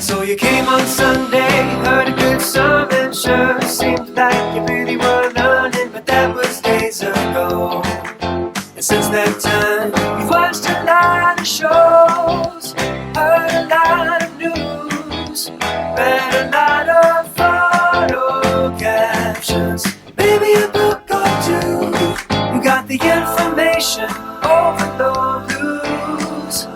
So you came on Sunday, heard a good sermon, sure seemed like you really were learning, but that was days ago. And since that time, you've watched a lot of shows, heard a lot of news, read a lot of photo captions, maybe a book or two. You got the information overload blues,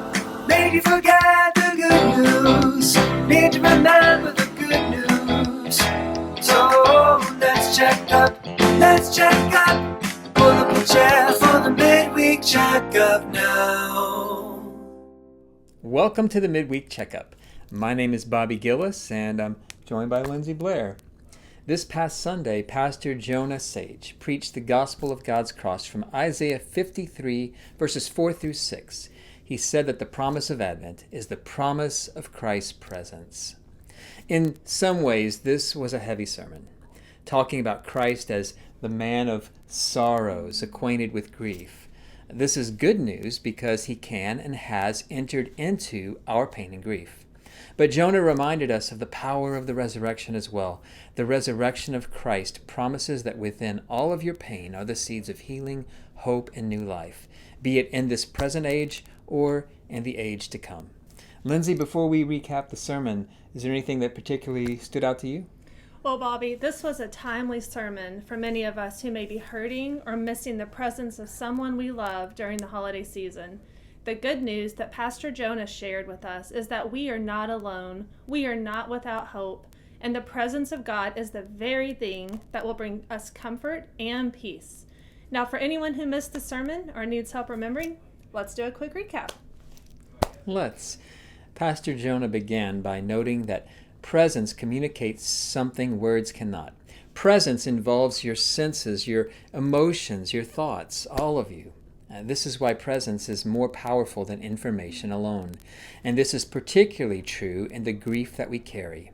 made you forget the good news, need to remember the good news. So let's check up, pull up a chair for the midweek checkup now. Welcome to the Midweek Checkup. My name is Gilles, and I'm joined by Lindsey, Blair. This past Sunday, Pastor Jonah Sage preached the gospel of God's cross from Isaiah 53, verses 4 through 6. He said that the promise of Advent is the promise of Christ's presence. In some ways, this was a heavy sermon, talking about Christ as the man of sorrows, acquainted with grief. This is good news because he can and has entered into our pain and grief. But Jonah reminded us of the power of the resurrection as well. The resurrection of Christ promises that within all of your pain are the seeds of healing, hope, and new life, be it in this present age or in the age to come. Lindsey, before we recap the sermon, is there anything that particularly stood out to you? Well, Bobby, this was a timely sermon for many of us who may be hurting or missing the presence of someone we love during the holiday season. The good news that Pastor Jonah shared with us is that we are not alone, we are not without hope, and the presence of God is the very thing that will bring us comfort and peace. Now, for anyone who missed the sermon or needs help remembering, let's do a quick recap. Let's. Pastor Jonah began by noting that presence communicates something words cannot. Presence involves your senses, your emotions, your thoughts, all of you. This is why presence is more powerful than information alone. And this is particularly true in the grief that we carry.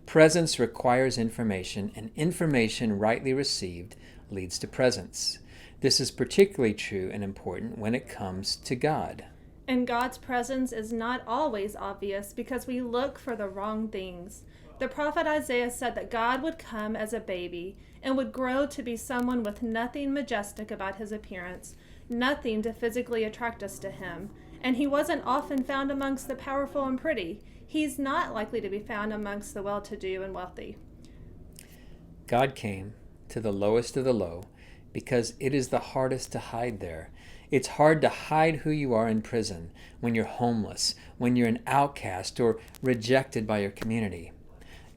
Presence requires information, and information rightly received leads to presence. This is particularly true and important when it comes to God. And God's presence is not always obvious because we look for the wrong things. The prophet Isaiah said that God would come as a baby and would grow to be someone with nothing majestic about his appearance, nothing to physically attract us to him. And he wasn't often found amongst the powerful and pretty. He's not likely to be found amongst the well-to-do and wealthy. God came to the lowest of the low because it is the hardest to hide there. It's hard to hide who you are in prison, when you're homeless, when you're an outcast or rejected by your community.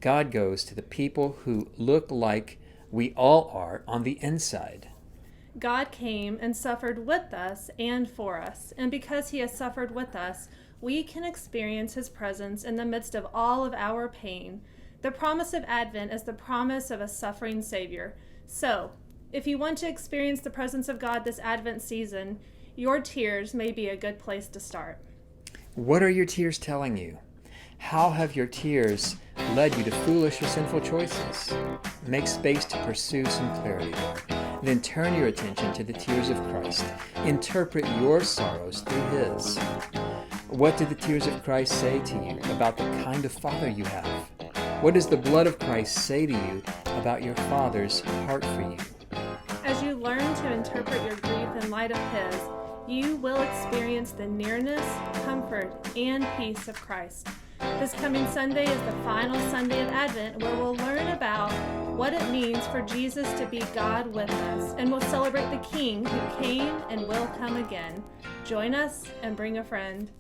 God goes to the people who look like we all are on the inside. God came and suffered with us and for us, and because he has suffered with us, we can experience his presence in the midst of all of our pain. The promise of Advent is the promise of a suffering Savior. So, if you want to experience the presence of God this Advent season, your tears may be a good place to start. What are your tears telling you? How have your tears led you to foolish or sinful choices? Make space to pursue some clarity there. Then turn your attention to the tears of Christ. Interpret your sorrows through his. What did the tears of Christ say to you about the kind of Father you have? What does the blood of Christ say to you about your Father's heart for you? As you learn to interpret your grief in light of his, you will experience the nearness, comfort, and peace of Christ. This coming Sunday is the final Sunday of Advent, where we'll learn about what it means for Jesus to be God with us, and we'll celebrate the King who came and will come again. Join us and bring a friend.